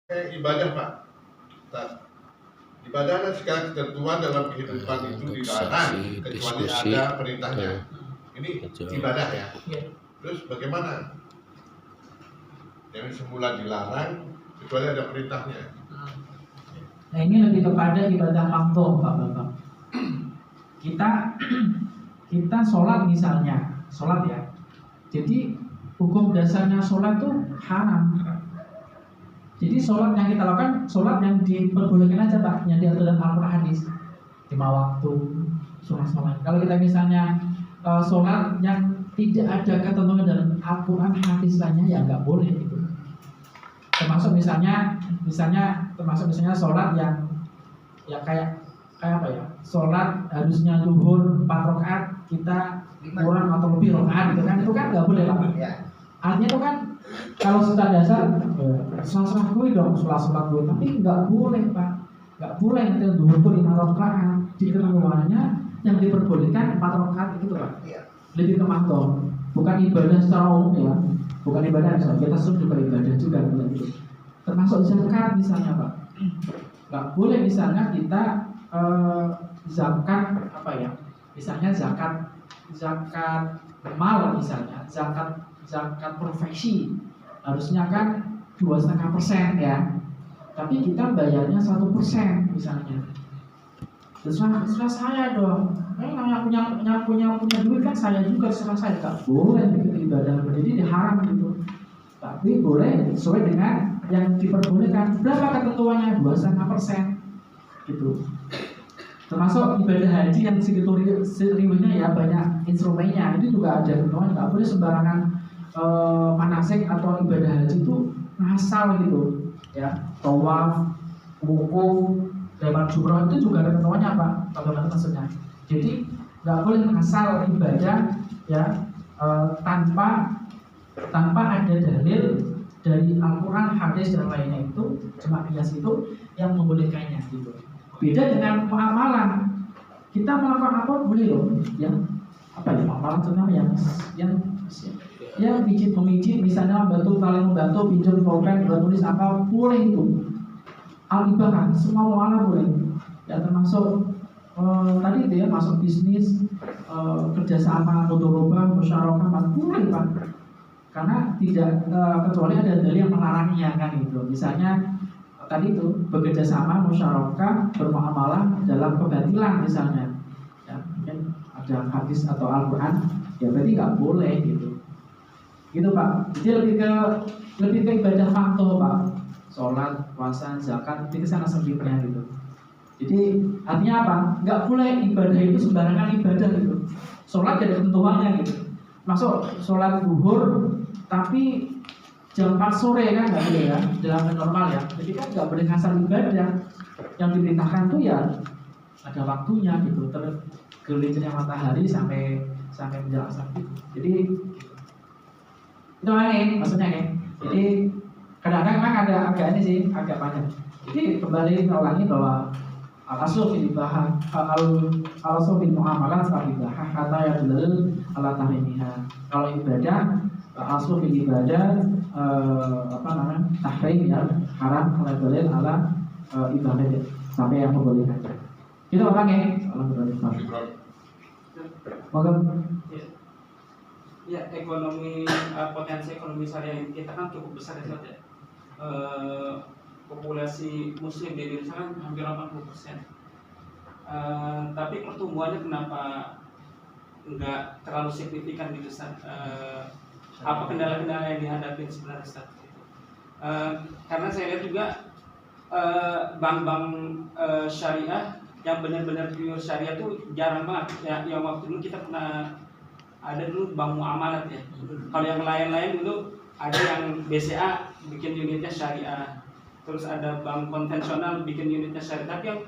Ibadah Pak. Ustaz. Ibadah dan segala ketentuan dalam kehidupan itu dilarang kecuali ada perintahnya. Ini ibadah ya. Terus bagaimana? Yang semula dilarang kecuali ada perintahnya. Nah ini lebih kepada ibadah makruh Pak Bapak. Kita sholat misalnya, sholat ya. Jadi hukum dasarnya sholat itu haram. Jadi sholat yang kita lakukan, sholat yang diperbolehkan aja Pak, yang diatur dalam Al-Quran hadis, 5 waktu, sholat. Kalau kita misalnya sholat yang tidak ada ketentuan dalam Al-Quran hadis lainnya, ya nggak boleh gitu. Termasuk misalnya sholat yang ya kayak apa ya? Sholat harusnya zuhur 4 rakaat, kita kurang atau lebih rakaat gitu kan, itu kan nggak boleh Pak. Artinya itu kan kalau secara dasar sholat gue dong, sholat gue, tapi nggak boleh Pak, nggak boleh nanti zuhur itu 5 rakaat, diketentuannya yang diperbolehkan 4 rakaat itu Pak. Lebih ke makruh, bukan ibadah secara umum ya, bukan ibadah misalnya kita sebut juga ibadah juga gitu. Termasuk zakat misalnya Pak, nggak boleh misalnya kita zakat apa ya, misalnya zakat mal misalnya, zakat profesi harusnya kan 2,5% ya, tapi kita bayarnya 1% misalnya. Terserah saya dong, yang punya duit kan saya juga, terserah saya, nggak boleh begitu ibadah, jadi diharam gitu. Tapi boleh sesuai dengan yang diperbolehkan. Berapa ketentuannya? 2,5% gitu. Termasuk ibadah haji yang segitu ribunya ya, banyak instrumennya, itu juga ada ketentuan. Nggak boleh sembarangan manasik atau ibadah haji itu ngasal gitu ya. Tawaf, wukuf, lewat jumroh itu juga ada ketentuannya Pak. Bagaimana maksudnya? Jadi nggak boleh ngasal ibadah ya tanpa ada dalil dari Al-Quran, hadis dan lainnya, itu cuma kias itu yang membolehkannya gitu. Beda dengan muamalah, kita melakukan apa boleh loh, yang apa ya, muamalah terutama yang pijit-memijit, misalnya membantu pinjam pulpen, buat tulis apa, boleh itu. Al-ibahah, semua muamalah boleh. Ya termasuk tadi itu ya, masuk bisnis, kerjasama, mudharabah, musyarakah, boleh Pak. Karena tidak kecuali ada dalil yang melarangnya kan itu. Misalnya tadi itu bekerja sama, musyarakah, bermuamalah dalam kebatilan misalnya. Ya, mungkin ada hadis atau Al-Quran, ya berarti nggak boleh gitu. Gitu Pak. Jadi lebih ke ibadah makruh Pak. Sholat, puasa, zakat, itu kesana sempitnya gitu. Jadi artinya apa? Nggak boleh ibadah itu sembarangan ibadah gitu. Sholat ada ketentuannya gitu. Masuk sholat zuhur tapi jam 4 sore kan nggak boleh ya, dalam normal ya. Jadi kan nggak boleh ngasal ibadah. Yang diperintahkan tuh ya ada waktunya gitu, tergelincirnya matahari sampai menjelang asar. Jadi itu nih maksudnya nih. Jadi kadang-kadang memang agak ini sih, agak panjang. Jadi kembali ulangi bahwa al-aslu fil ibadah, al-aslu fil muamalat fil ibadah, kata ya dalil ala tahrimiha. Kalau ibadah, al-aslu fil ibadah tahrim ya, haram, ala dalil ala ibadah, sampai yang membolehkan. Kita ulangi, Moga. Ya, potensi ekonomi syariah kita kan cukup besar ya, populasi muslim di Indonesia kan hampir 80%. Tapi pertumbuhannya kenapa enggak terlalu signifikan gitu Ustaz? Apa kendala-kendala yang dihadapi sebenarnya Ustaz? Karena saya lihat juga bank-bank syariah yang benar-benar pure syariah tuh jarang banget ya. Yang waktu dulu kita pernah ada dulu bank muamalat ya. Kalau yang lain-lain dulu ada yang BCA bikin unitnya syariah, terus ada bank konvensional bikin unitnya syariah. Tapi yang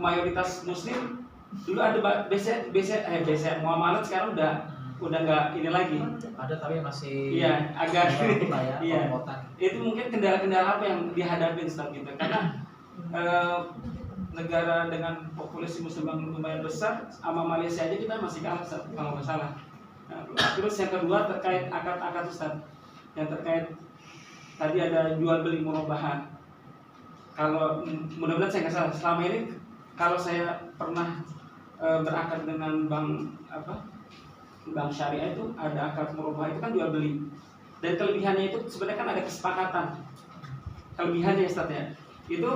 mayoritas muslim dulu ada BCA muamalat, sekarang udah nggak ini lagi. Ada tapi masih iya agak ya, iya. Itu mungkin kendala-kendala apa yang dihadapi Ustaz gitu, karena negara dengan populasi muslim yang lumayan besar, sama Malaysia aja kita masih kalah kalau nggak salah. Nah, terus yang kedua terkait akad-akad Ustaz, yang terkait tadi ada jual beli murobahan. Kalau mudah-mudahan saya nggak salah, selama ini kalau saya pernah berakad dengan bank syariah itu ada akad murabah, itu kan jual beli. Dan kelebihannya itu sebenarnya kan ada kesepakatan. Kelebihannya Ustaz ya, itu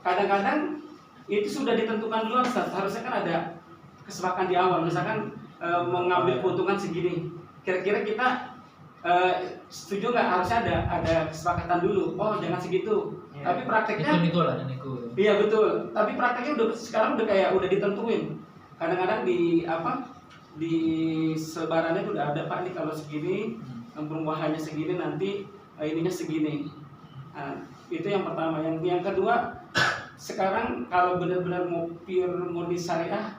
kadang-kadang itu sudah ditentukan dulu Ustaz. Harusnya kan ada kesepakatan di awal, misalkan mengambil keuntungan segini. Kira-kira kita setuju nggak? Harusnya ada kesepakatan dulu. Oh jangan segitu. Ya. Tapi prakteknya Nego. Iya betul. Tapi prakteknya sekarang udah ditentuin. Kadang-kadang di selebarannya udah ada Pak nih kalau segini perubahannya segini nanti ininya segini. Nah, itu yang pertama. Yang kedua, sekarang kalau benar-benar mau murni syariah,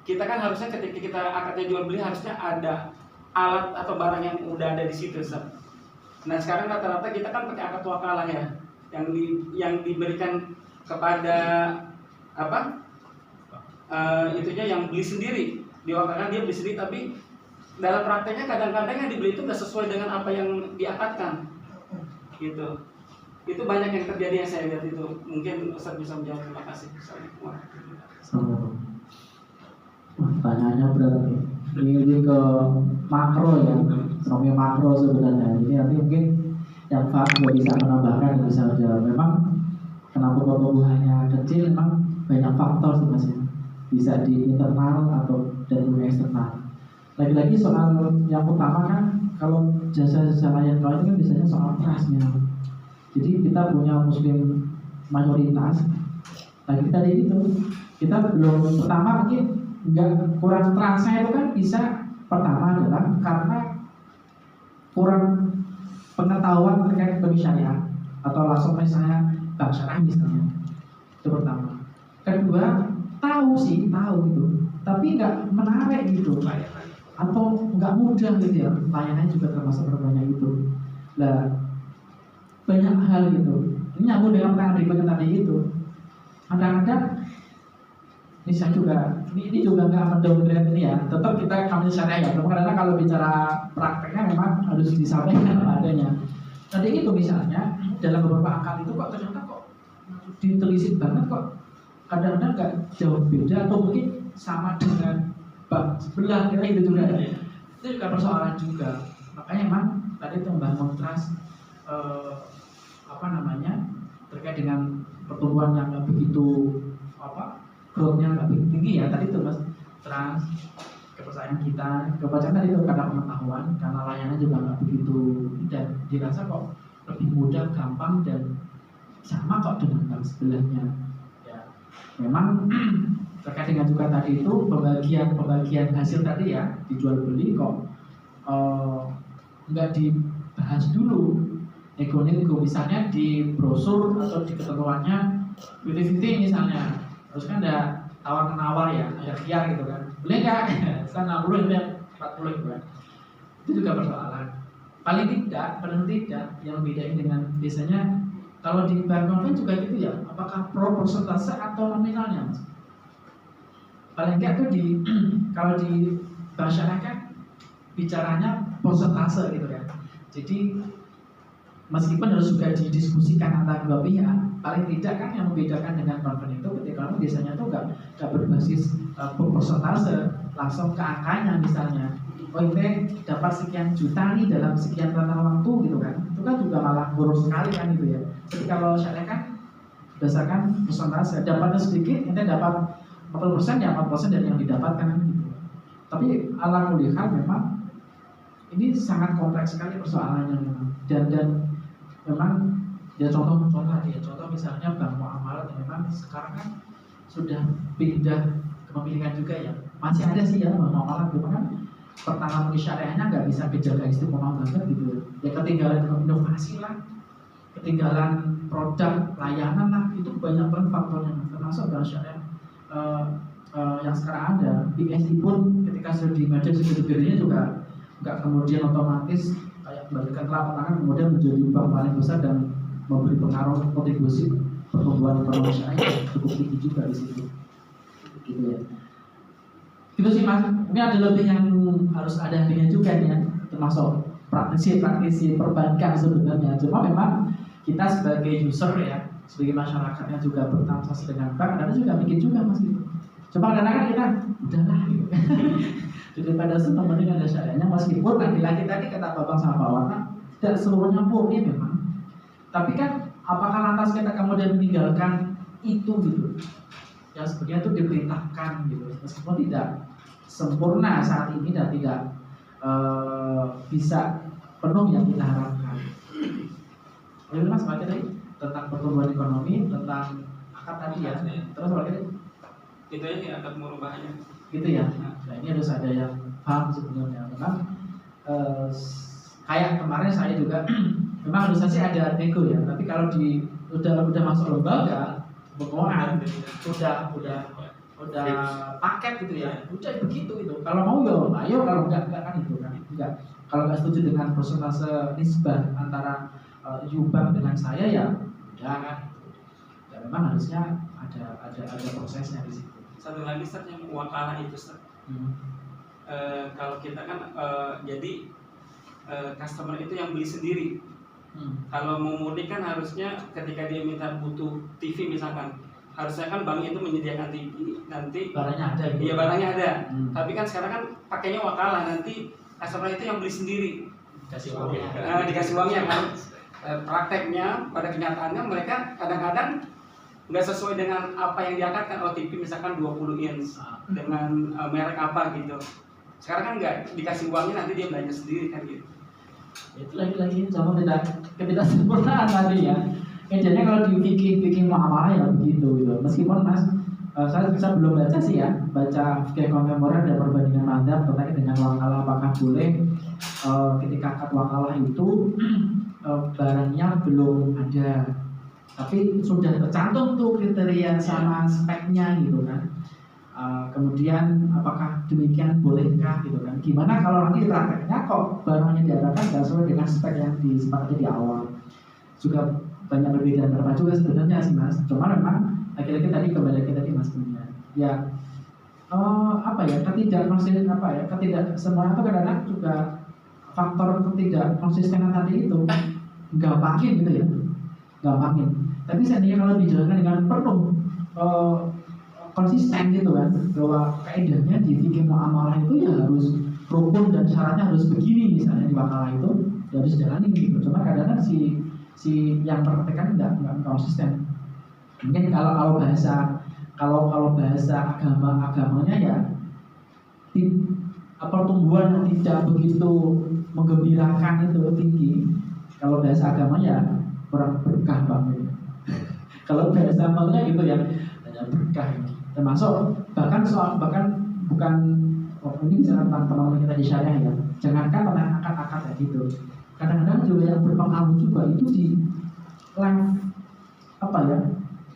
kita kan harusnya ketika kita akadnya jual beli harusnya ada alat atau barang yang udah ada di situ. Nah sekarang rata-rata kita kan pakai akad wakalah ya, yang diberikan kepada itunya yang beli sendiri. Diwakilkan dia beli sendiri, tapi dalam prakteknya kadang-kadang yang dibeli itu nggak sesuai dengan apa yang diakadkan, gitu. Itu banyak yang terjadi yang saya lihat itu. Mungkin Ustaz bisa menjawab. Terima kasih. Assalamualaikum. Pertanyaannya berat nih. Ini ke makro ya, ekonomi makro sebenarnya. Ini nanti mungkin yang Pak juga bisa menambahkan, bisa menjawab. Memang kenapa pertumbuhannya kecil? Memang banyak faktor sih Mas ya. Bisa di internal atau dari eksternal. Lagi-lagi soal yang utama kan kalau jasa-jasa layan itu kan biasanya soal trust memang. Jadi kita punya muslim mayoritas. Lagi tadi itu kita belum, pertama mungkin nggak, kurang trustnya itu kan bisa, pertama adalah karena kurang pengetahuan terkait ekonomi syariah atau langsung misalnya bank syariah misalnya. Itu pertama. Kedua, tahu gitu, tapi nggak menarik gitu, atau nggak mudah gitu ya, layanannya juga termasuk berbanyak itu. Nah, banyak hal gitu. Ini nyambung dengan pertanyaan berikutnya tadi itu. Kadang-kadang ini saya juga, ini juga nggak mendowngrade ini ya. Tetap kita kami syariah ya. Karena kalau bicara prakteknya memang harus disampaikan apa adanya. Tadi itu misalnya dalam beberapa akad itu kok ternyata kok ditelisik banget kok. Kadang-kadang nggak jauh beda atau mungkin sama dengan bank sebelah, kira itu juga ya. Itu juga persoalan juga. Makanya memang tadi itu membangun trust terkait dengan pertumbuhan yang nggak begitu growth-nya nggak begitu tinggi ya. Tadi itu Mas, trust, kepercayaan kita, kepercayaan tadi itu karena pengetahuan, karena layanan juga nggak begitu, dan dirasa kok lebih mudah, gampang, dan sama kok dengan bank sebelahnya. Memang terkait dengan juga tadi itu pembagian hasil tadi ya, dijual beli kok nggak dibahas dulu nego misalnya di brosur atau di ketentuannya 50-50 misalnya, terus kan ada tawar menawar ya, ada khiyar gitu kan, boleh nggak? Sana 60 itu 40 gitu kan. Itu juga persoalan. Paling tidak yang bedain dengan biasanya kalau di bank konven juga gitu ya, apakah pro persentase atau nominalnya Mas? Paling enggak tuh kalau di bank syariah kan bicaranya persentase gitu ya. Jadi meskipun harus juga didiskusikan antara dua pihak, paling tidak kan yang membedakan dengan konven itu ketika kamu biasanya tuh nggak berbasis persentase, langsung ke angkanya misalnya. Oh ini dapat sekian juta nih dalam sekian rentang waktu gitu kan, itu kan juga malah boros sekali kan gitu ya. Jadi kalau syariah kan berdasarkan persentase, dapatnya sedikit, ente dapat 40% ya 40% dari yang didapatkan kan gitu. Tapi ala kulli hal memang ini sangat kompleks sekali persoalannya memang. Dan memang ya contoh misalnya bank muamalat yang memang sekarang kan sudah pindah kepemilikan juga ya. Masih ada sih ya bank muamalat, cuma kan pertama syariahnya nggak bisa kejaga istiqomah banget gitu ya, ketinggalan inovasi lah, ketinggalan produk layanan lah, itu banyak banget faktornya, termasuk dalam syariah yang sekarang ada. BSI pun ketika sudah di merger segede-gedenya juga nggak kemudian otomatis kayak memberikan telapak tangan kemudian menjadi bank paling besar dan memberi pengaruh kontribusi pertumbuhan ekonomi syariah cukup tinggi juga di situ gitu ya. Itu sih Mas, ini ada lebih yang harus ada hadiahnya juga nih ya, termasuk praktisi perbankan sebenarnya. Cuma memang kita sebagai user ya, sebagai masyarakatnya juga bertransaksi dengan bank, kadang juga mikir juga mas gitu. Cuma kadang-kadang kita udahlah gitu. Daripada senang mending ada syariahnya, meskipun lagi-lagi tadi kata Babang sama Pak Warna tidak seluruhnya murni memang. Tapi kan apakah lantas kita kemudian meninggalkan itu gitu? Yang sebenarnya itu diperintahkan gitu, meskipun tidak sempurna saat ini dan tidak bisa penuh yang kita harapkan. Lalu mas apa tadi tentang pertumbuhan ekonomi, tentang akad tadi ya, terus apa tadi? Itu ya akad merubahnya. Gitu ya. Nah ini harus ada yang paham sebenarnya. Memang kayak kemarin saya juga memang harusnya sih ada nego ya, tapi kalau udah masuk lembaga keuangan udah paket gitu ya, udah begitu itu. Kalau mau yo, ayo, kalau enggak kan itu kan. Enggak. Kalau nggak setuju dengan persentase nisbah antara Bank dengan saya ya udah kan. Ya memang harusnya ada prosesnya di situ. Satu lagi Ustaz yang wakalah itu Ustaz. Kalau kita kan jadi customer itu yang beli sendiri. Kalau mau mudik kan harusnya ketika dia minta butuh TV misalkan, harusnya kan bank itu menyediakan TV, nanti barangnya ada gitu. Iya barangnya ada. Tapi kan sekarang kan pakainya wakalah, nanti customer itu yang beli sendiri. Dikasih uangnya. Dikasih uangnya kan. Prakteknya pada kenyataannya mereka kadang-kadang nggak sesuai dengan apa yang diangkatkan. Oh TV misalkan 20 inch dengan merek apa gitu. Sekarang kan nggak dikasih uangnya, nanti dia belanja sendiri kan gitu. Itu lagi-lagi sama ketidaksempurnaan tadi ya. Jadinya kalau bikin muamalah ya begitu gitu. Meskipun mas, saya belum baca sih ya, baca fikih kontemporer dan perbandingan madzhab terkait dengan wakalah, apakah boleh ketika akad wakalah itu barangnya belum ada, tapi sudah tercantum tuh kriteria sama speknya gitu kan. Kemudian apakah demikian bolehkah gitu kan? Gimana kalau nanti prakteknya kok barangnya diadakan tidak sesuai dengan spek yang disepakati di awal? Juga banyak perbedaan berapa juga sebenarnya sih mas. Cuma memang akhirnya tadi kembali ke tadi mas punya ya ketidaksemuanya itu kadang-kadang juga faktor ketidakkonsistenan tadi itu gampangin gitu ya, gampangin. Tapi seandainya kalau dijalankan dengan penuh konsisten gitu kan, bahwa kaidahnya di fikih muamalah itu ya harus rukun dan syaratnya harus begini misalnya di wakalah itu ya harus jalani gitu. Cuma kadang-kadang si yang praktekan nggak konsisten. Mungkin kalau bahasa agamanya ya pertumbuhan yang tidak begitu menggembirakan itu tinggi. Kalau bahasa agama ya kurang berkah banget. Kalau bahasa amalnya gitu ya hanya berkah. Termasuk bahkan bukan ini bisa tentang teman-teman kita di syariah ya. Jangankan tentang akad-akad ya gitu. Kadang-kadang juga yang berpengaruh juga itu di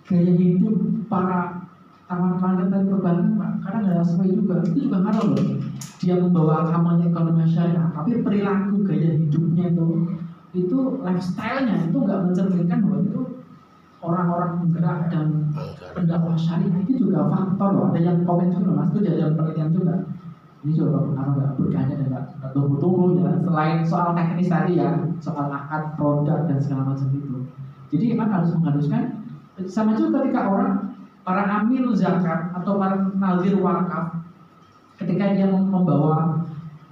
gaya hidup para kawan-kawan kita di perbankan kadang nggak sesuai juga. Itu juga ngaruh loh. Dia membawa agamanya ekonomi syariah, tapi perilaku gaya hidupnya itu lifestyle-nya itu nggak mencerminkan bahwa itu orang-orang penggerak dan pendakwah syariah. Itu juga faktor loh. Ada yang komen juga mas, itu ada penelitian juga. Ini juga berpengaruh nggak berkahnya dan nggak tunggu-tunggu ya. Selain soal teknis tadi ya, soal akad produk dan segala macam itu. Jadi memang harus mengharuskan sama juga ketika para amil zakat atau para nazir wakaf, ketika dia membawa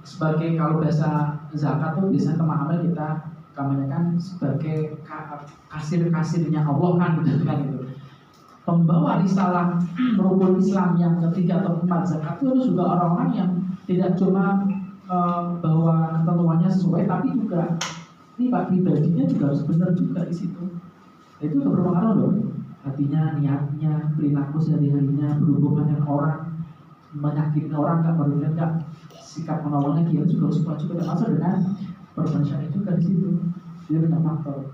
sebagai, kalau bahasa zakat tuh biasanya teman-teman kita kamerakan sebagai kasir-kasirnya Allah kan gitu kan gitu. Pembawa risalah rukun Islam yang ketiga atau keempat zakat itu juga orang-orang yang tidak cuma bahwa ketentuannya sesuai, tapi juga ini pak pribadinya juga harus benar juga di situ. Itu berpengaruh loh. Artinya niatnya, perilaku sehari-harinya, berhubungan dengan orang, menyakiti orang nggak, merugikan nggak, sikap menolongnya dia juga harus kuat juga, termasuk dengan perbandingan juga di situ. Dia banyak faktor.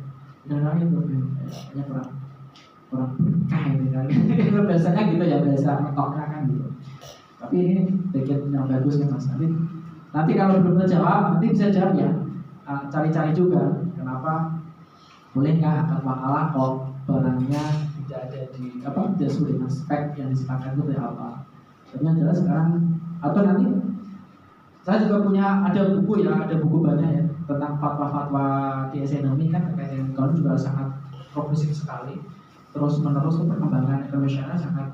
Dan lain itu hanya kurang berkah ini kan. Itu biasanya gitu ya, biasa metoknya kan gitu. Tapi ini bagian yang bagus ya mas. Nanti kalau belum terjawab, nanti bisa jawab ya. Cari-cari juga kenapa boleh nggak akad wakalah kok barangnya tidak ada tidak sesuai dengan spek yang disepakati itu kayak apa. Tapi yang jelas sekarang, atau nanti saya juga punya ada buku banyak ya, tentang fatwa-fatwa di ekonomi kan terkait dengan kaum juga sangat progresif sekali. Terus menerus perkembangan ekonomi syariah sangat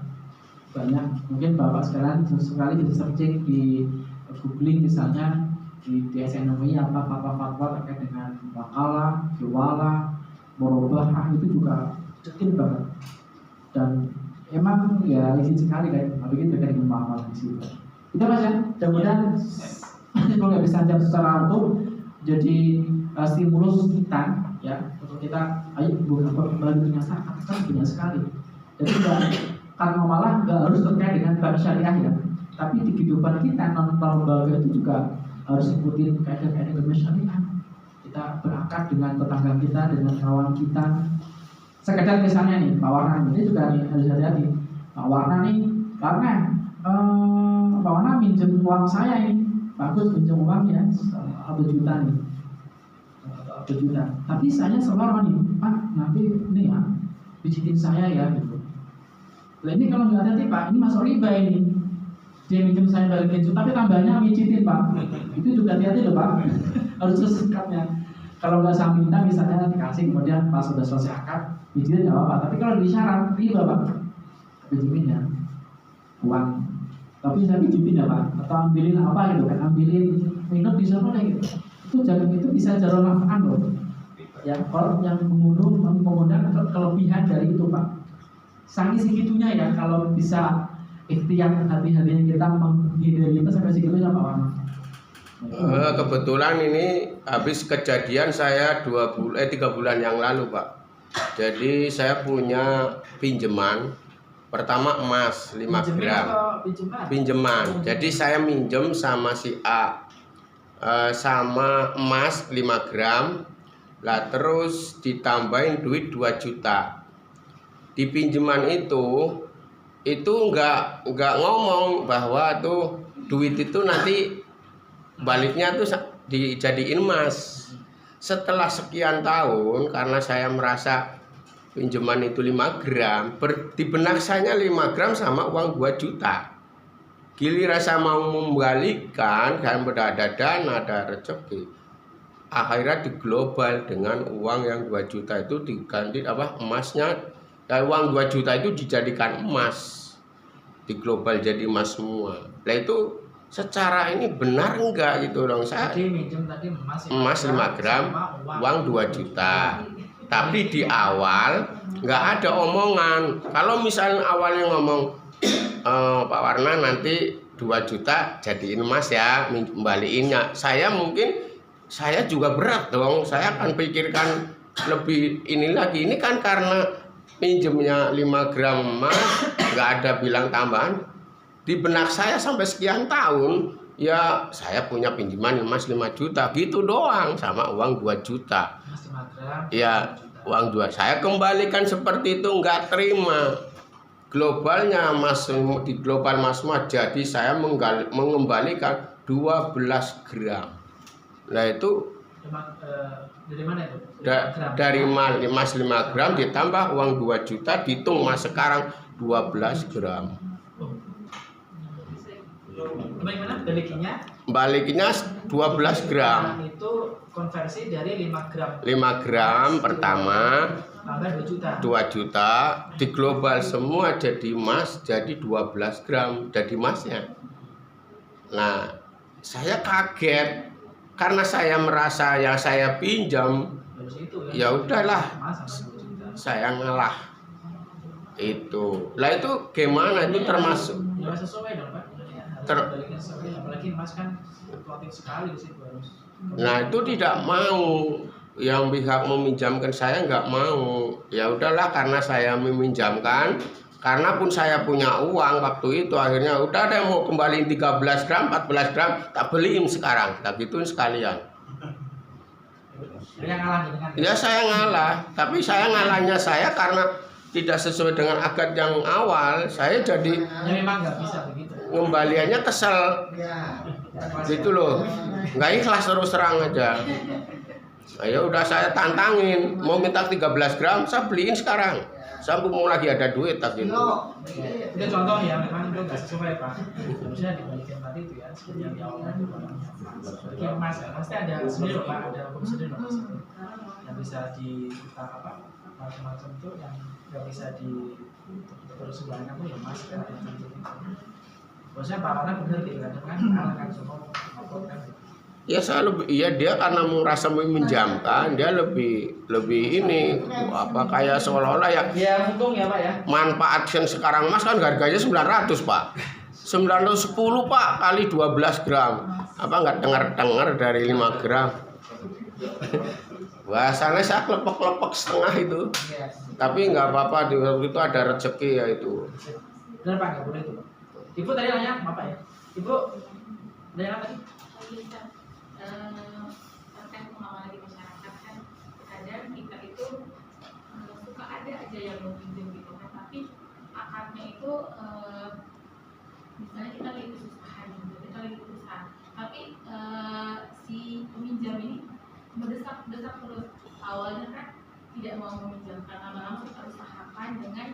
banyak. Mungkin Bapak sekarang sekali bisa searching di googling misalnya di ekonomi apa fatwa-fatwa terkait dengan wakalah, jualah, murabahah itu juga detail banget. Dan emang ya izin sekali kan, tapi kita terkait dengan muamalah di situ. Itu Mas ya, mudah-mudahan kalau nggak bisa jawab secara utuh jadi stimulus kita ya untuk kita ayo bukan kembali punya saat kan banyak sekali. Jadi karena malah nggak harus terkait dengan bank syariah ya, tapi di kehidupan kita non lembaga itu juga harus ikutin kaidah-kaidah bank syariah. Kita berakar dengan tetangga kita, dengan kawan kita. Sekedar misalnya nih Pak Warna ini juga harus hati-hati. Pak Warna nih karena Pak Warna minjem uang saya ini bagus, minjem uang ya 1 juta nih, 1 juta. Tapi saya selalu nih Pak nanti nih ya pijitin saya ya gitu. Nah ini kalau nggak hati Pak, ini masuk riba ini. Dia minjem saya balikin juta, tapi tambahnya pijitin Pak. Itu juga hati-hati loh Pak. Harus sesekatnya. Kalau nggak saya minta misalnya dikasih kemudian pas sudah selesai akad pijitin nggak apa-apa. Tapi kalau di syarat riba Pak, pijitin ya uang. Tapi saya pijitin ya Pak, atau ambilin apa gitu kan, ambilin minum di sana gitu. Itu bisa jarum nafkan loh. Ya orang yang mengundang kelebihan dari itu Pak. Saking segitunya ya kalau bisa ikhtiar hati-hatinya kita menghindari itu sampai segitunya Pak Wan. Kebetulan ini habis kejadian saya 3 bulan yang lalu Pak. Jadi saya punya pinjaman. Pertama emas 5 gram. Pinjaman. Jadi saya minjem sama si A sama emas 5 gram. Lah terus ditambahin duit 2 juta. Di pinjaman itu nggak ngomong bahwa tuh duit itu nanti baliknya tuh dijadiin emas. Setelah sekian tahun karena saya merasa pinjaman itu 5 gram, di benak saya 5 gram sama uang 2 juta. Giliran saya mau membalikan, kan ada dana, ada rezeki. Akhirnya di global dengan uang yang 2 juta itu diganti emasnya. Dan uang 2 juta itu dijadikan emas. Di global jadi emas semua. Nah itu secara ini benar enggak gitu dong saya. Jadi minjem tadi emas 5 gram, uang 2 juta. Tapi di awal nggak ada omongan. Kalau misalnya awalnya ngomong Pak Warna nanti 2 juta jadiin emas ya, kembaliinnya. Saya juga berat dong. Saya akan pikirkan lebih ini lagi. Ini kan karena pinjemnya 5 gram emas, nggak ada bilang tambahan. Di benak saya sampai sekian tahun, ya saya punya pinjaman emas 5 juta, gitu doang sama uang 2 juta. Ya uang 2, saya kembalikan seperti itu, nggak terima. Globalnya mas di global mas, jadi saya mengembalikan 12 gram. Nah itu dari mana itu? Dari emas 5 gram ditambah uang 2 juta, dihitung mas sekarang 12 gram. Bagaimana balikinnya? Balikinnya 12 gram. Nah, itu konversi dari 5 gram. 5 gram pertama tambah 2 juta. 2 juta di global semua jadi emas, jadi 12 gram jadi emasnya. Nah, saya kaget karena saya merasa yang saya pinjam ya udahlah, saya ngalah. Itu. Lah itu gimana itu termasuk? Ya sesuai dong, Pak. Apalagi emas kan fluktuatif sekali di situ harus. Nah itu tidak mau, yang pihak meminjamkan saya nggak mau. Ya udahlah karena saya meminjamkan, karena pun saya punya uang waktu itu, akhirnya udah deh mau kembaliin 13 gram, 14 gram, tak beliin sekarang, tak gituin sekalian. Ya saya ngalah, tapi saya ngalahnya saya karena tidak sesuai dengan akad yang awal, saya jadi memang nggak bisa begitu. Kembaliannya kesel, gitu loh, nggak ikhlas terus terang aja. Ayo udah saya tantangin, mau minta 13 gram, saya beliin sekarang. Saya mau lagi ada duit tak gitu. Itu contoh ya, memang itu nggak sesuai Pak. Harusnya dibalikin tadi itu ya, sebenarnya di awalnya itu bagi emas ya, pasti ada sendiri Pak, ada hukum sendiri loh yang bisa kita apa macam-macam itu yang nggak bisa terus sebelahnya pun ya emas kan itu. Bosnya Pak Wana bener gitu kan kan semua kan. Ya saya lebih, ya dia karena merasa meminjamkan, dia lebih ini apa kayak seolah-olah ya. Ya untung ya Pak ya. Manfaat sekarang mas kan harganya 900 Pak. 910 Pak kali 12 gram. Apa nggak dengar dari 5 gram. Bahasanya saya kelepek-kelepek setengah itu. Tapi nggak apa-apa, di waktu itu ada rezeki ya itu. Benar Pak, nggak boleh itu Pak. Ibu tadi nanya apa ya? Ibu nanya apa tadi? Terkait pengalaman di masyarakat kan kadang kita itu suka ada aja yang mau pinjam gitu kan, tapi akarnya itu misalnya kita lagi kesusahan gitu, kita lagi kesusahan, tapi si peminjam ini mendesak terus. Awalnya kan tidak mau meminjamkan, lama-lama kita usahakan dengan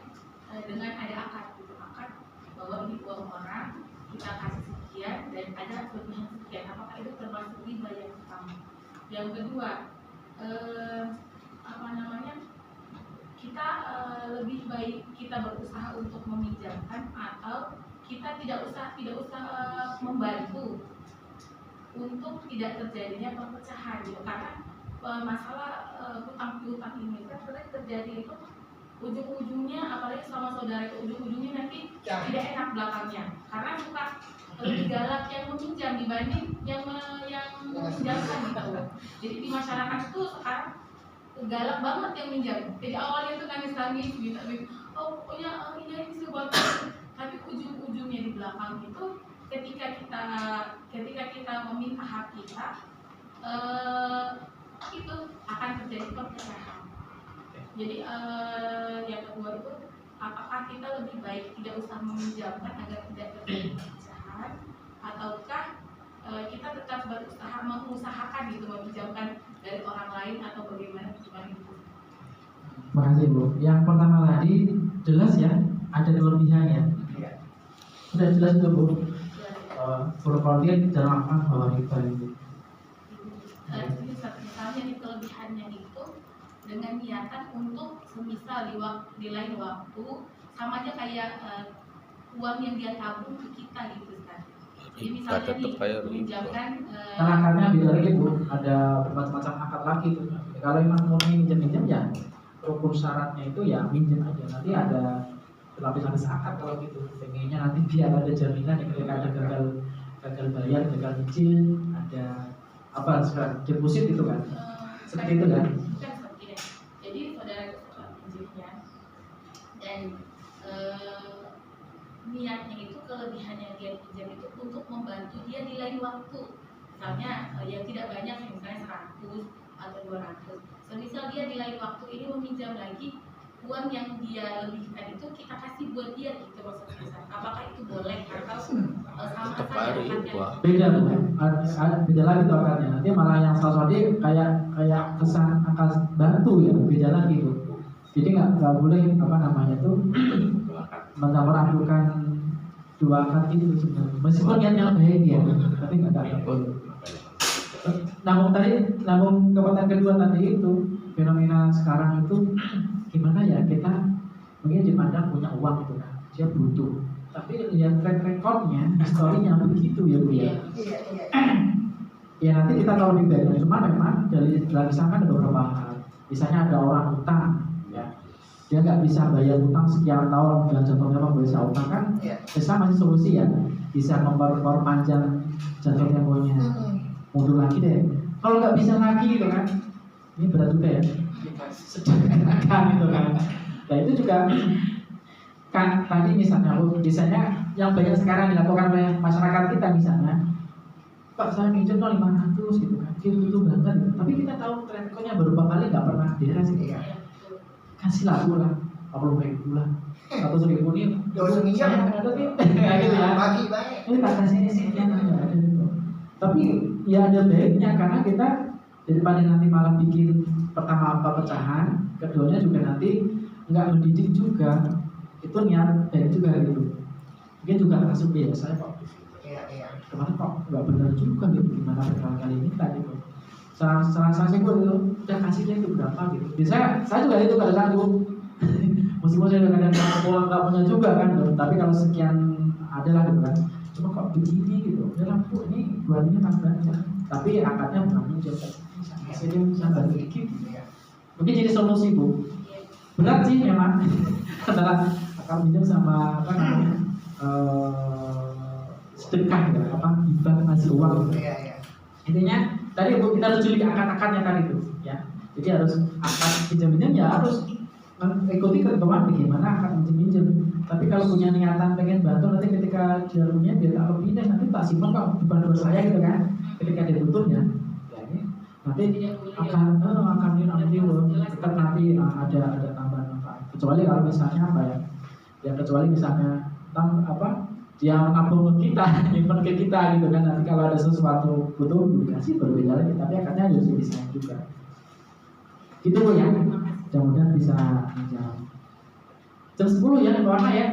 ada akad gitu, akad bahwa ini uang orang kita kasih sekian dan ada kelebihan sekian, apakah itu termasuk riba yang pertama? Yang kedua, kita lebih baik kita berusaha untuk meminjamkan atau kita tidak usah membantu untuk tidak terjadinya perpecahan gitu, karena masalah hutang piutang ini kan sering terjadi itu ujung-ujungnya, apalagi sama saudara itu ujung-ujungnya nanti tidak enak belakangnya, karena suka lebih galak yang meminjam dibanding yang meminjamkan gitu. Jadi di masyarakat itu sekarang galak banget yang minjam. Jadi awalnya itu nangis minta oh pokoknya ini sebuah, tapi ujung-ujungnya di belakang itu ketika kita meminta hak kita itu akan terjadi perpecahan. Jadi yang kedua itu, apakah kita lebih baik tidak usah meminjamkan agar tidak terjadi perpecahan, ataukah kita tetap berusaha mengusahakan gitu meminjamkan dari orang lain, atau bagaimana itu? Terima kasih Bu. Yang pertama tadi jelas ya, ada kelebihannya. Sudah jelas itu Bu. Kalau dia dalam apa bahwa riba itu. Misalnya di kelebihannya itu dengan niatan untuk semisal di lain waktu sama aja kayak uang yang dia tabung ke kita gitu kan. Jadi misalnya meminjamkan akarnya beda lagi Bu, ada bermacam-macam akar lagi tuh. Kalau memang murni minjem ya rukun syaratnya itu ya minjem aja. Nanti ada lapis-lapis akar kalau gitu. Pengennya nanti biar ada jaminan ya, ketika ada gagal bayar, gagal cicil, ada apa sekarang deposit itu kan. Seperti itu kan. Bukan seperti itu. Jadi saudara itu pinjamnya dan niatnya itu, kelebihan yang dia pinjam itu untuk membantu dia di lain waktu. Misalnya yang tidak banyak, misalnya 100 atau 200. Semisal dia di lain waktu ini meminjam lagi, uang yang dia lebihkan itu kita kasih buat dia gitu maksudnya. Apakah itu boleh atau sama saja? Beda Bu. Beda lagi tuh akarnya. Nanti malah yang salah satu kayak kesan akan bantu ya, beda lagi Bu. Jadi nggak boleh apa namanya tuh mencampur-adukan dua akad itu sebenarnya. Meskipun niatnya baik ya, tapi nggak boleh. Namun kekuatan kedua tadi itu, fenomena sekarang itu gimana ya, kita mungkin dipandang punya uang itu kan, dia butuh, tapi lihat track recordnya, historinya begitu ya Bu ya. Ya nanti kita tahu lebih banyak, cuma memang dari sana ada beberapa hal. Misalnya ada orang utang, ya dia nggak bisa bayar utang sekian tahun dan contohnya bisa utang kan, bisa masih solusi ya, bisa memperpanjang jatuh temponya, mundur lagi deh. Kalau nggak bisa lagi gitu kan, ini berat juga ya, sedangkan gitu kan. Nah itu juga kan tadi misalnya yang banyak sekarang dilakukan oleh masyarakat kita, misalnya Pak saya minjem 500 gitu kan, dia butuh banget gitu. Tapi kita tahu rekornya beberapa kali nggak pernah beres gitu kan. Kasih lagu lah, 40.000 lah, 100.000 nih, saya ada nih, kayak gitu ya. Ini tak kasih ini sih, tapi ya ada baiknya karena kita daripada nanti malah bikin pertama apa pecahan, keduanya juga nanti nggak mendidik juga. Itu niat baik juga gitu. Mungkin juga langsung biasa kok. Iya. Kemarin kok nggak benar juga gitu, gimana berkali-kali ini tadi gitu. Saya itu udah kasih dia itu berapa gitu. Biasanya saya juga itu kadang-kadang itu meskipun saya kadang-kadang nggak punya juga kan, tapi kalau sekian adalah gitu kan. Cuma kok begini gitu, udah lah bu, ini buat ini tambah aja. Tapi akadnya bukan minjem, saya bisa bantu dikit. Mungkin jadi solusi bu. Berat sih memang antara akad minjem sama apa namanya sedekah ya, apa hibah ngasih uang. Iya. Intinya tadi bu, kita harus jeli akad-akadnya kan itu ya. Jadi harus akad pinjam-pinjam ya harus mengikuti ketentuan bagaimana akad pinjam-pinjam. Tapi kalau punya niatan pengen bantu, nanti ketika dia punya dia tak lebih deh, nanti tak simpan kok bukan buat saya gitu kan. Ketika dia butuh ya ini nanti akan tetap nanti ada tambahan manfaat. Kecuali kalau misalnya apa ya? Ya kecuali misalnya dia menabung ke kita, nyimpen ke kita gitu kan. Nanti kalau ada sesuatu butuh dikasih berbeda lagi, tapi akadnya harus didesain juga. Gitu bu ya. Mudah-mudahan bisa menjawab. Jam 10 ya, Warna ya.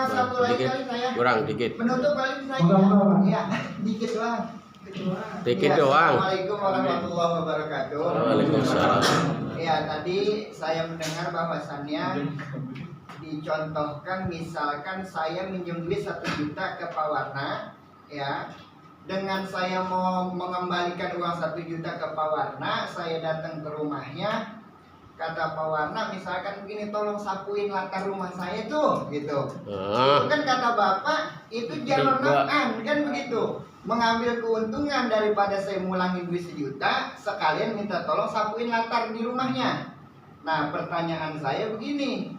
Satu lagi dikit. kali saya. Kurang dikit. Menutup kali saya. Moga-moga, Pak. Iya, dikit doang. Dikit Iya, doang. Assalamualaikum warahmatullahi wabarakatuh. Waalaikumsalam. Ya, tadi saya mendengar bahwasannya dicontohkan misalkan saya minjem duit 1 juta ke Pak Warna, ya. Dengan saya mau mengembalikan uang 1 juta ke Pak Warna, saya datang ke rumahnya, kata Pak Warna misalkan begini, tolong sapuin latar rumah saya tuh, gitu. Itu kan kata Bapak, itu jalur naf'an, kan begitu. Mengambil keuntungan daripada saya mulangin duit 1 juta, sekalian minta tolong sapuin latar di rumahnya. Nah, pertanyaan saya begini.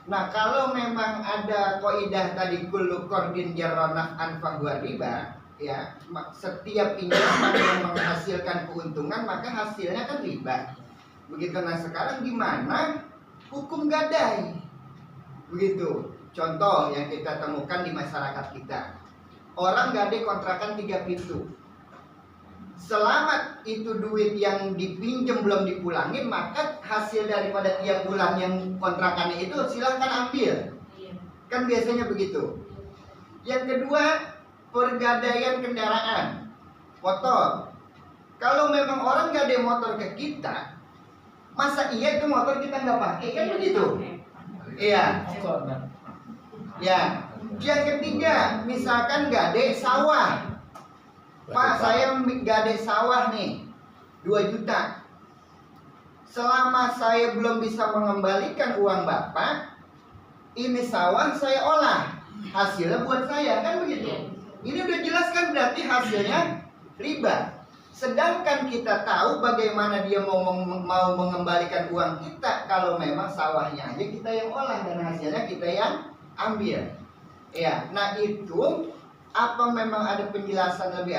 Nah, kalau memang ada kaidah tadi kullu qardin jarra naf'an fahuwa riba, ya, setiap pinjaman yang menghasilkan keuntungan maka hasilnya kan riba. Begitu. Nah, sekarang gimana hukum gadai? Begitu. Contoh yang kita temukan di masyarakat kita. Orang gadai kontrakan 3 pintu. Selama itu duit yang dipinjam belum dipulangin, maka hasil daripada tiap bulan yang kontrakannya itu silahkan ambil. Kan biasanya begitu. Yang kedua, pergadaian kendaraan motor. Kalau memang orang gadai motor ke kita, masa iya itu motor kita nggak pakai, kan begitu? Iya. Ya. Yang ketiga, misalkan gadai sawah. Pak, saya gadai sawah nih 2 juta. Selama saya belum bisa mengembalikan uang Bapak, ini sawah saya olah, hasilnya buat saya, kan begitu? Ini udah jelas kan berarti hasilnya riba. Sedangkan kita tahu bagaimana dia mau mengembalikan uang kita kalau memang sawahnya aja kita yang olah dan hasilnya kita yang ambil. Ya, nah itu apa memang ada penjelasan lebih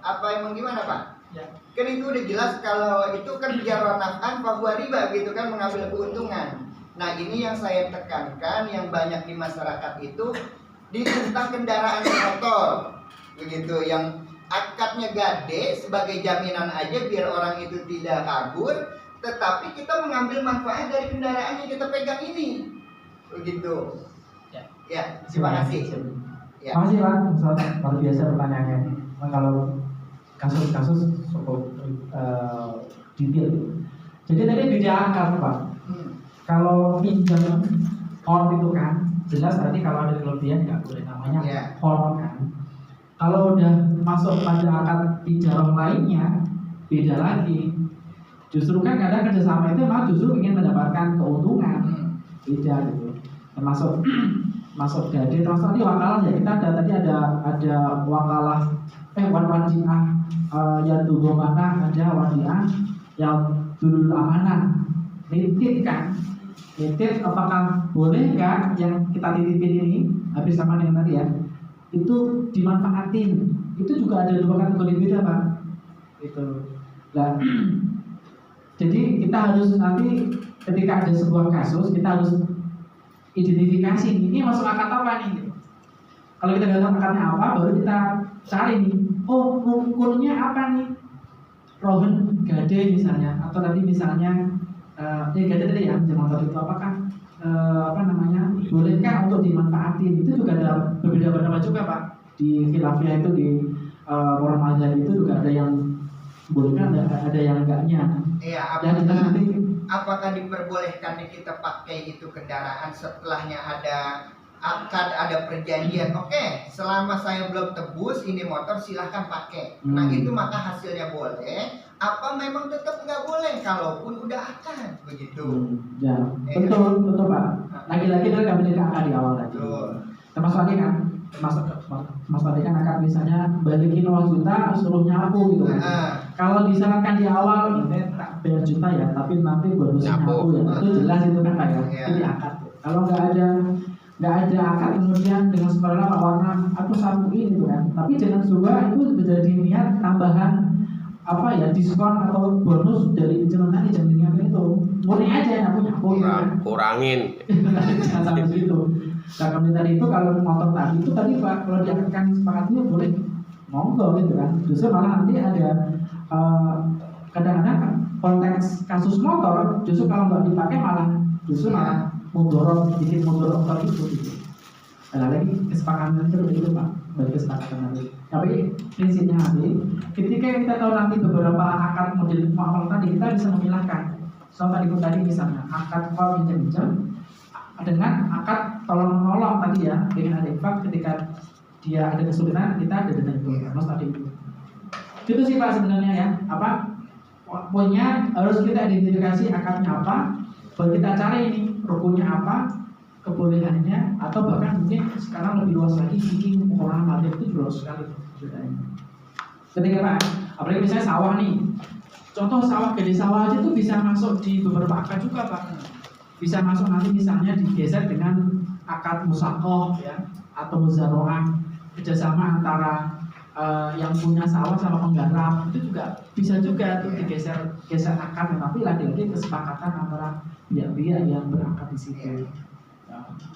apa emang gimana Pak? Ya. Kan itu udah jelas kalau itu kan jarra naf'an fahuwa riba gitu kan, mengambil keuntungan. Nah, ini yang saya tekankan yang banyak di masyarakat itu tentang kendaraan motor. Begitu, yang akadnya gade sebagai jaminan aja biar orang itu tidak kabur, tetapi kita mengambil manfaat dari kendaraan yang kita pegang ini. Begitu. Ya, terima kasih. Ya. Terima kasih Pak, luar biasa pertanyaannya. Kalau kasus-kasus cukup detail. Jadi tadi beda akad Pak. Kalau pinjam on itu kan jelas tadi kalau ada kelebihan nggak boleh, namanya on kan. Kalau udah masuk pada akad ijarah lainnya beda lagi. Justru kan kadang kerjasama itu malah justru ingin mendapatkan keuntungan, beda gitu. Termasuk masuk gade, termasuk tadi wakalah ya, kita ada wakalah wadiah yang dulu mana, ada wadiah yang dulu amanah, nitip kan, nitip apakah boleh kan yang kita titipin ini habis sama dengan tadi ya, itu dimanfaatin, itu juga ada 2 kategori beda Pak, itu. Nah, jadi kita harus nanti ketika ada sebuah kasus kita harus identifikasi ini masuk akad apa nih. Kalau kita nggak tahu akadnya apa, baru kita cari nih. Oh, ukurnya apa nih? Rohen Gade misalnya, atau tadi misalnya Gade tadi ya pinjam motor itu apakah bolehkah untuk dimanfaatin? Itu juga ada berbeda pendapat juga Pak. Di khilafiyah itu di Muhammadiyah itu juga ada yang bolehkan, ada yang enggaknya. Iya, apakah diperbolehkannya kita pakai itu kendaraan setelahnya ada akad, ada perjanjian? Oke, selama saya belum tebus ini motor silahkan pakai. Nah itu maka hasilnya boleh. Apa memang tetap nggak boleh kalaupun udah akad begitu? Ya, betul Pak. Lagi-lagi dari kami akad di awal tadi. Termasuk tadi kan, termasuk tadi kan akad misalnya balikin uang juta suruh nyapu gitu kan. Kalau disyaratkan di awal ini tak bayar juta ya, tapi nanti bonus nyapu ya, itu jelas itu kan Pak ya. Itu akad. Kalau nggak ada akad kemudian dengan sukarela Pak Warna aku sapuin gitu kan. Tapi jangan juga itu menjadi niat tambahan diskon atau bonus dari pinjaman tadi, jangan diingatkan itu. Murni aja nyapu kan. Kurangin. Jangan sampai situ. Nah kemudian tadi itu kalau motor tadi itu tadi Pak, kalau diangkatkan sepakatnya boleh monggo gitu kan. Justru malah nanti ada kadang-kadang konteks kasus motor justru kalau nggak dipakai malah mudorot motor itu gitu. Ada lagi kesepakatan itu Pak, bagi kesepakatan nanti. Tapi prinsipnya nanti ketika kita tahu nanti beberapa akad model muamalah tadi kita bisa memilahkan. Tadi misalnya akad call pinjam dengan akad tolong menolong tadi ya, dengan ada infak ketika dia ada kesulitan kita ada dana itu. Mas tadi itu sih Pak sebenarnya ya. Pokoknya harus kita identifikasi akadnya apa, baru kita cari ini rukunnya apa, kebolehannya, atau bahkan mungkin sekarang lebih luas lagi bikin orang mati itu luas sekali ceritanya. Ketika Pak, apalagi misalnya sawah nih, contoh sawah gede sawah aja tuh bisa masuk di beberapa akad juga Pak. Bisa masuk nanti misalnya digeser dengan akad musakoh ya, atau muzaroah, kerjasama antara yang punya sawah sama penggarap, itu juga bisa juga tuh digeser akad, tapi lagi-lagi kesepakatan antara pihak-pihak yang berangkat di situ.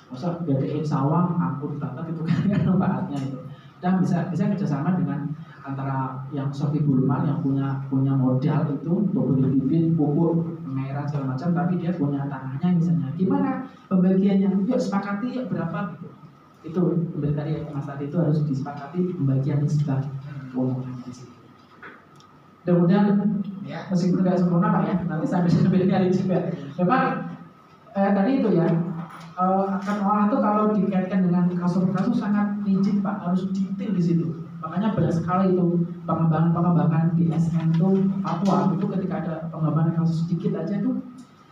Masa gadein sawah angkut banget itu kan manfaatnya itu. Dan bisa kerjasama dengan antara yang sofi bulman yang punya modal itu untuk beli bibit, pupuk, pengairan segala macam, tapi dia punya tanahnya misalnya. Gimana pembagiannya? Yuk sepakati yuk berapa gitu. Itu kembali tadi Mas tadi itu harus disepakati pembagian nisbah keuangan di situ. Kemudian meskipun tidak sempurna Pak ya, nanti saya bisa berikan juga. Memang tadi itu ya. Akad muamalah itu kalau dikaitkan dengan kasus sangat rigid Pak, harus detail di situ. Makanya banyak sekali itu pengembangan di SN itu Papua itu ketika ada pengembangan kasus sedikit aja itu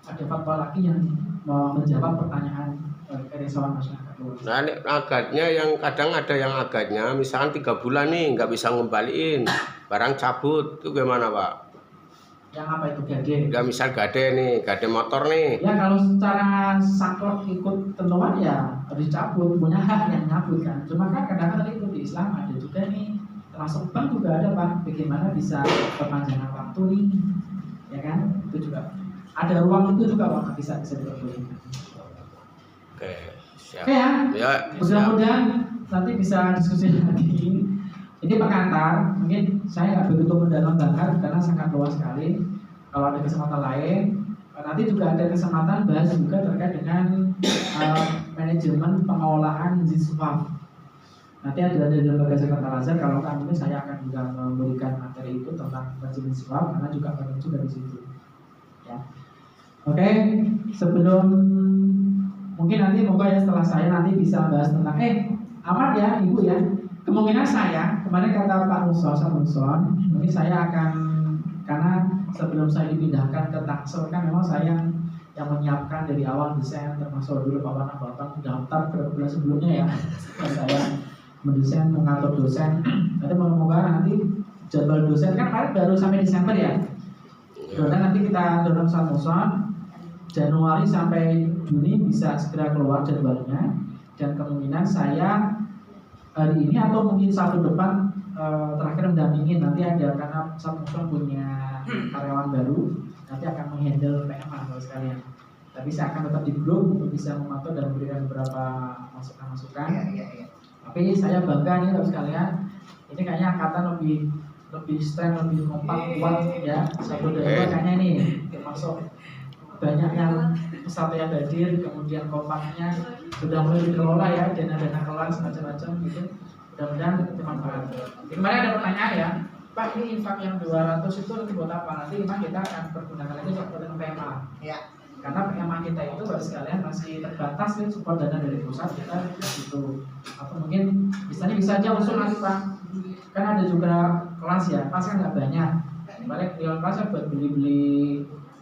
ada fatwa lagi yang menjawab pertanyaan kerisauan masyarakat. Nah ini akadnya yang kadang ada yang akadnya misalkan 3 bulan nih nggak bisa ngembaliin barang cabut itu gimana Pak? Yang apa itu gade? Ya misal gade motor nih. Ya kalau secara saklek ikut tentuan ya harus dicabut, punya hak yang nyabut kan. Cuma kan kadang-kadang itu di Islam ada juga nih, termasuk bank juga ada Pak, bagaimana bisa perpanjangan waktu nih, ya kan? Itu juga ada ruang itu juga Pak, bisa diperbolehkan. Oke, siap. Oke ya. Ya, mudah-mudahan nanti bisa diskusi lagi. Ini pengantar, mungkin saya nggak begitu mendalam banget karena sangat luas sekali. Kalau ada kesempatan lain, nanti juga ada kesempatan bahas juga terkait dengan manajemen pengolahan ziswaf. Nanti ada di lembaga zakat al-Azhar. Kalau kan mungkin saya akan juga memberikan materi itu tentang manajemen ziswaf karena juga bermuncul dari situ. Ya. Oke, sebelum mungkin nanti moga ya setelah saya nanti bisa bahas tentang amat ya Ibu ya. Kemungkinan saya, kemarin kata Pak Muson, ini saya akan, karena sebelum saya dipindahkan ke Tangsel kan memang saya yang menyiapkan dari awal desain, termasuk dulu Pak Warna Bapak daftar ke bulan sebelumnya ya. Saya mendesain, mengatur dosen. Nanti semoga nanti jadwal dosen kan kemarin baru sampai Desember ya. Dan nanti kita dorong Pak Muson, Januari sampai Juni bisa segera keluar jadwalnya. Dan kemungkinan saya hari ini atau mungkin Sabtu depan terakhir mendampingin, nanti ada karena Samsung punya karyawan baru nanti akan menghandle PM kalau sekalian, tapi saya akan tetap di grup untuk bisa memantau dan memberikan beberapa masukan-masukan. Tapi saya bangga nih kalau sekalian, ini kayaknya angkatan lebih lebih strength, lebih kompak, kuat ya. Satu dari makanya nih termasuk banyak yang pesawat yang hadir, kemudian kompaknya sudah mulai dikelola ya, dana-dana kelas macam-macam gitu. Mudah-mudahan bermanfaat. Kemarin ada pertanyaan ya, Pak, ini infak yang 200 itu buat apa? Nanti memang kita akan pergunakan itu untuk PMA. Ya. Karena PMA kita itu baru sekalian masih terbatas nih support dana dari pusat kita itu. Atau mungkin misalnya bisa aja usul nanti Pak. Kan ada juga kelas ya, kelas kan nggak banyak. Balik kelas buat beli-beli